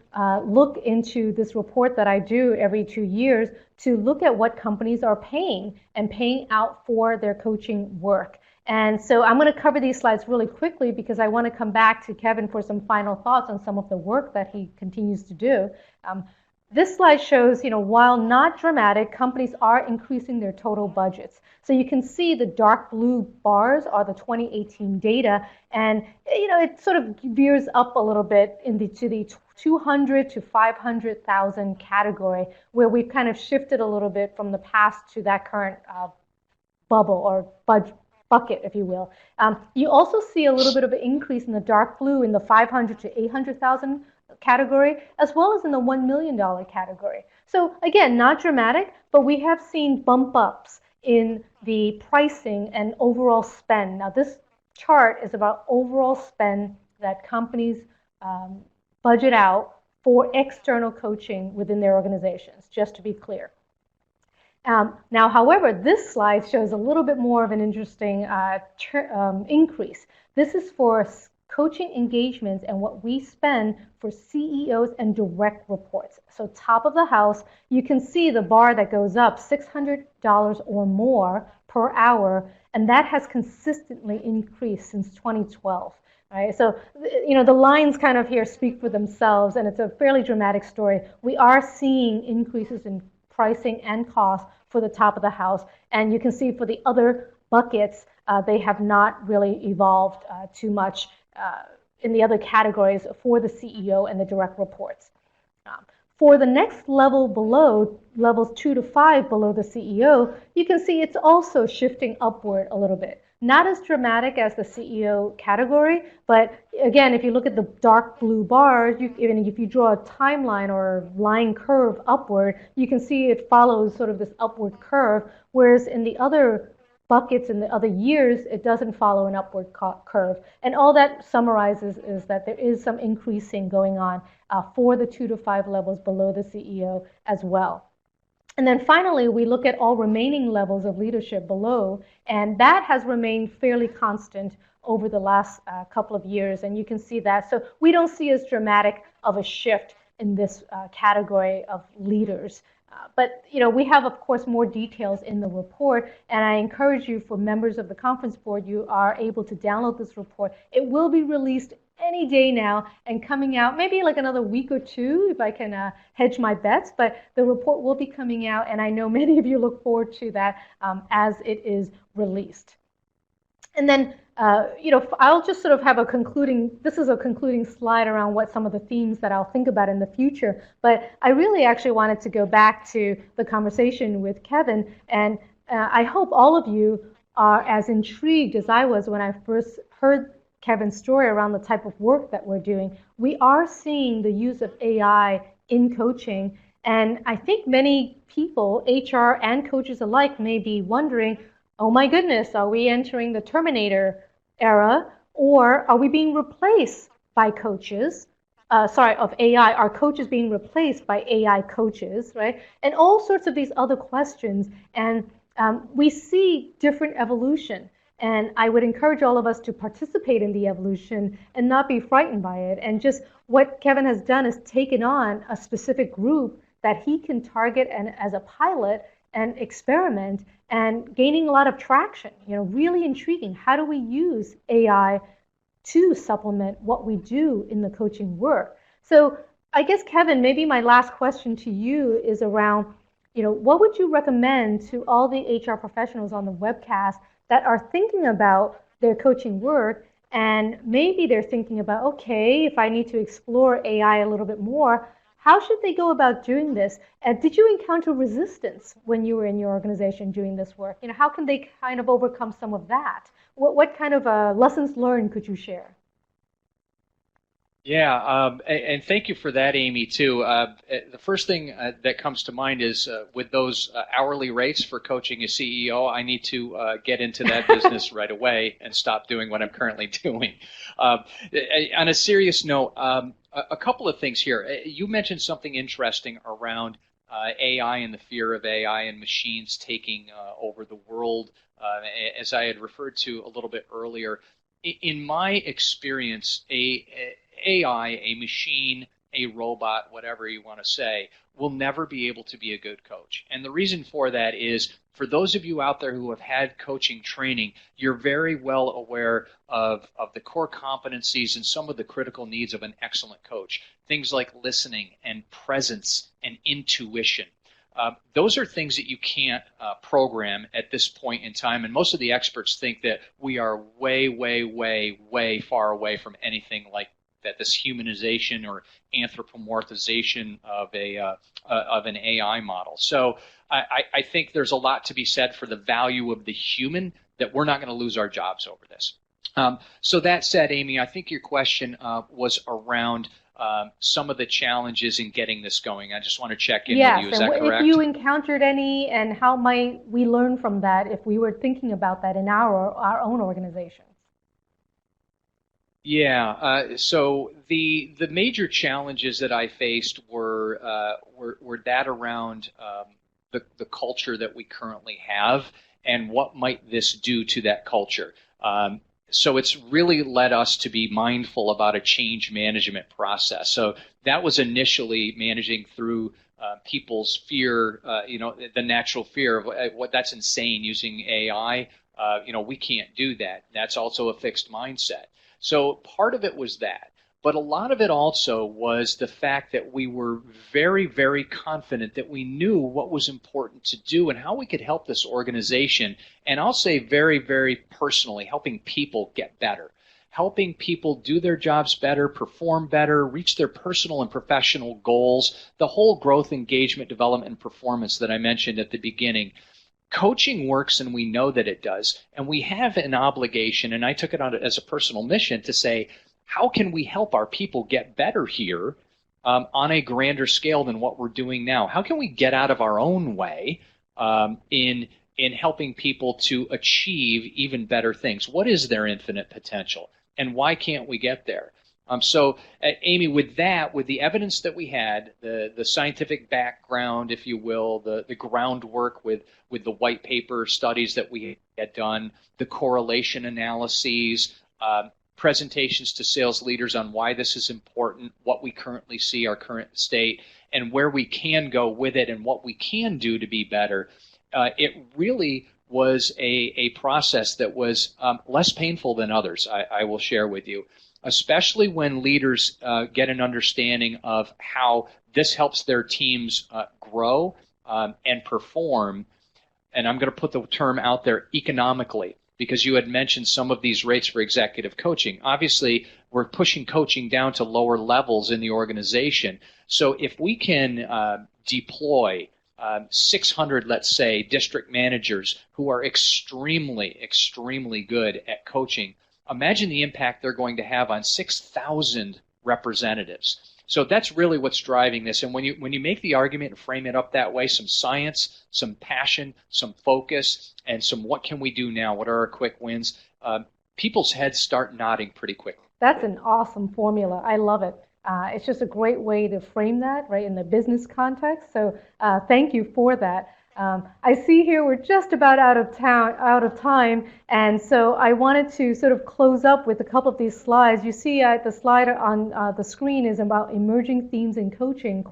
look into this report that I do every 2 years to look at what companies are paying and paying out for their coaching work. And so I'm going to cover these slides really quickly because I want to come back to Kevin for some final thoughts on some of the work that he continues to do. This slide shows, while not dramatic, companies are increasing their total budgets. So you can see the dark blue bars are the 2018 data, and it sort of veers up a little bit to the 200 to 500,000 category, where we've kind of shifted a little bit from the past to that current bubble or bucket, if you will. You also see a little bit of an increase in the dark blue in the 500 to 800,000 category, as well as in the $1 million category. So again, not dramatic, but we have seen bump ups in the pricing and overall spend. Now this chart is about overall spend that companies budget out for external coaching within their organizations, just to be clear. Now, however, this slide shows a little bit more of an interesting increase. This is for coaching engagements and what we spend for CEOs and direct reports. So top of the house, you can see the bar that goes up, $600 or more per hour, and that has consistently increased since 2012. Right? So, the lines kind of here speak for themselves, and it's a fairly dramatic story. We are seeing increases in pricing and cost for the top of the house, and you can see for the other buckets, they have not really evolved too much in the other categories for the CEO and the direct reports. For the next level below, levels 2 to 5 below the CEO, you can see it's also shifting upward a little bit. Not as dramatic as the CEO category, but again, if you look at the dark blue bars, even if you draw a timeline or a line curve upward, you can see it follows sort of this upward curve, whereas in the other buckets in the other years, it doesn't follow an upward curve. And all that summarizes is that there is some increasing going on for the 2 to 5 levels below the CEO as well. And then finally, we look at all remaining levels of leadership below, and that has remained fairly constant over the last couple of years, and you can see that. So we don't see as dramatic of a shift in this category of leaders. But we have, of course, more details in the report, and I encourage you, for members of the conference board, you are able to download this report. It will be released any day now and coming out maybe like another week or two if I can hedge my bets, but the report will be coming out, and I know many of you look forward to that as it is released. And then I'll just sort of have this is a concluding slide around what some of the themes that I'll think about in the future, but I really actually wanted to go back to the conversation with Kevin, and I hope all of you are as intrigued as I was when I first heard Kevin's story around the type of work that we're doing. We are seeing the use of AI in coaching, and I think many people, HR and coaches alike, may be wondering, oh my goodness, are we entering the Terminator era, or are we being replaced by coaches? Of AI, are coaches being replaced by AI coaches, right? And all sorts of these other questions, and we see different evolution. And I would encourage all of us to participate in the evolution and not be frightened by it. And just what Kevin has done is taken on a specific group that he can target and as a pilot and experiment, and gaining a lot of traction. Really intriguing. How do we use AI to supplement what we do in the coaching work? So I guess, Kevin, maybe my last question to you is around, what would you recommend to all the HR professionals on the webcast that are thinking about their coaching work, and maybe they're thinking about, okay, if I need to explore AI a little bit more, how should they go about doing this? Did you encounter resistance when you were in your organization doing this work? How can they kind of overcome some of that? What kind of lessons learned could you share? Yeah, and thank you for that, Amy, too. The first thing that comes to mind is with those hourly rates for coaching a CEO, I need to get into that business right away and stop doing what I'm currently doing. On a serious note, a couple of things here. You mentioned something interesting around AI and the fear of AI and machines taking over the world, as I had referred to a little bit earlier. In my experience, AI, a machine, a robot, whatever you want to say, will never be able to be a good coach. And the reason for that is, for those of you out there who have had coaching training, you're very well aware of the core competencies and some of the critical needs of an excellent coach. Things like listening and presence and intuition. Those are things that you can't program at this point in time, and most of the experts think that we are way, way, way, way far away from anything like that, this humanization or anthropomorphization of an AI model. So I think there's a lot to be said for the value of the human, that we're not going to lose our jobs over this. So that said, Amy, I think your question was around some of the challenges in getting this going. I just want to check in with you. Is that correct? If you encountered any, and how might we learn from that if we were thinking about that in our own organizations? Yeah. So the major challenges that I faced were that around the culture that we currently have, and what might this do to that culture. So it's really led us to be mindful about a change management process. So that was initially managing through people's fear, the natural fear of what that's insane using AI. We can't do that. That's also a fixed mindset. So part of it was that. But a lot of it also was the fact that we were very, very confident that we knew what was important to do and how we could help this organization. And I'll say very, very personally, helping people get better, helping people do their jobs better, perform better, reach their personal and professional goals, the whole growth, engagement, development, and performance that I mentioned at the beginning. Coaching works, and we know that it does. And we have an obligation, and I took it on as a personal mission to say, how can we help our people get better here on a grander scale than what we're doing now? How can we get out of our own way in helping people to achieve even better things? What is their infinite potential, and why can't we get there? So, Amy, with the evidence that we had, the scientific background, if you will, the groundwork with the white paper studies that we had done, the correlation analyses, presentations to sales leaders on why this is important, what we currently see, our current state, and where we can go with it, and what we can do to be better. It really was a process that was less painful than others, I will share with you, especially when leaders get an understanding of how this helps their teams grow and perform. And I'm going to put the term out there, economically, because you had mentioned some of these rates for executive coaching. Obviously, we're pushing coaching down to lower levels in the organization. So if we can deploy 600, let's say, district managers who are extremely, extremely good at coaching, imagine the impact they're going to have on 6,000 representatives. So that's really what's driving this. And when you make the argument and frame it up that way, some science, some passion, some focus, and some what can we do now, what are our quick wins, people's heads start nodding pretty quickly. That's an awesome formula. I love it. It's just a great way to frame that, right, in the business context. So thank you for that. I see here we're just about out of time, and so I wanted to sort of close up with a couple of these slides. You see the slide on the screen is about emerging themes in coaching, ?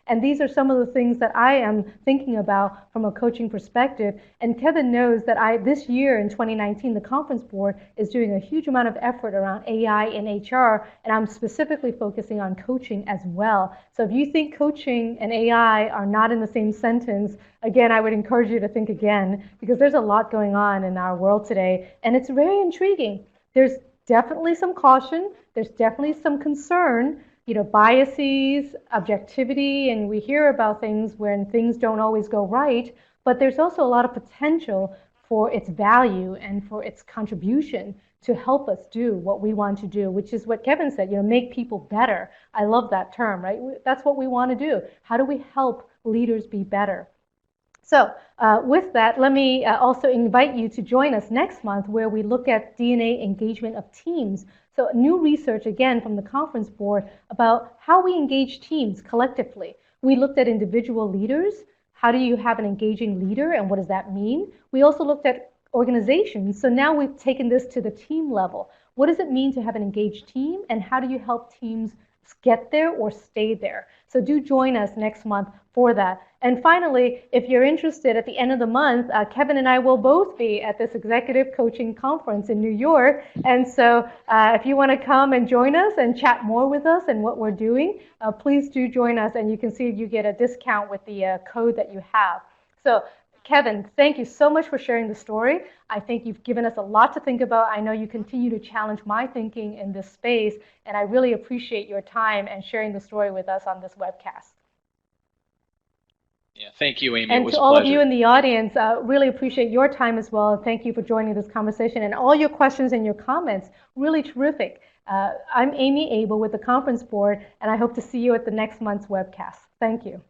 And these are some of the things that I am thinking about from a coaching perspective. And Kevin knows that this year in 2019, the conference board is doing a huge amount of effort around AI and HR, and I'm specifically focusing on coaching as well. So if you think coaching and AI are not in the same sentence, again, I would encourage you to think again, because there's a lot going on in our world today, and it's very intriguing. There's definitely some caution, there's definitely some concern, biases, objectivity, and we hear about things when things don't always go right, but there's also a lot of potential for its value and for its contribution to help us do what we want to do, which is what Kevin said, make people better. I love that term, right? That's what we want to do. How do we help leaders be better? So with that, let me also invite you to join us next month, where we look at DNA engagement of teams. So new research, again, from the conference board about how we engage teams collectively. We looked at individual leaders. How do you have an engaging leader, and what does that mean? We also looked at organizations. So now we've taken this to the team level. What does it mean to have an engaged team, and how do you help teams get there or stay there? So do join us next month for that. And finally, if you're interested, at the end of the month, Kevin and I will both be at this executive coaching conference in New York. And so if you want to come and join us and chat more with us and what we're doing, please do join us. And you can see you get a discount with the code that you have. So Kevin, thank you so much for sharing the story. I think you've given us a lot to think about. I know you continue to challenge my thinking in this space, and I really appreciate your time and sharing the story with us on this webcast. Yeah, thank you, Amy. And it was to a all pleasure. of you in the audience, really appreciate your time as well. Thank you for joining this conversation and all your questions and your comments. Really terrific. I'm Amy Abel with the Conference Board, and I hope to see you at the next month's webcast. Thank you.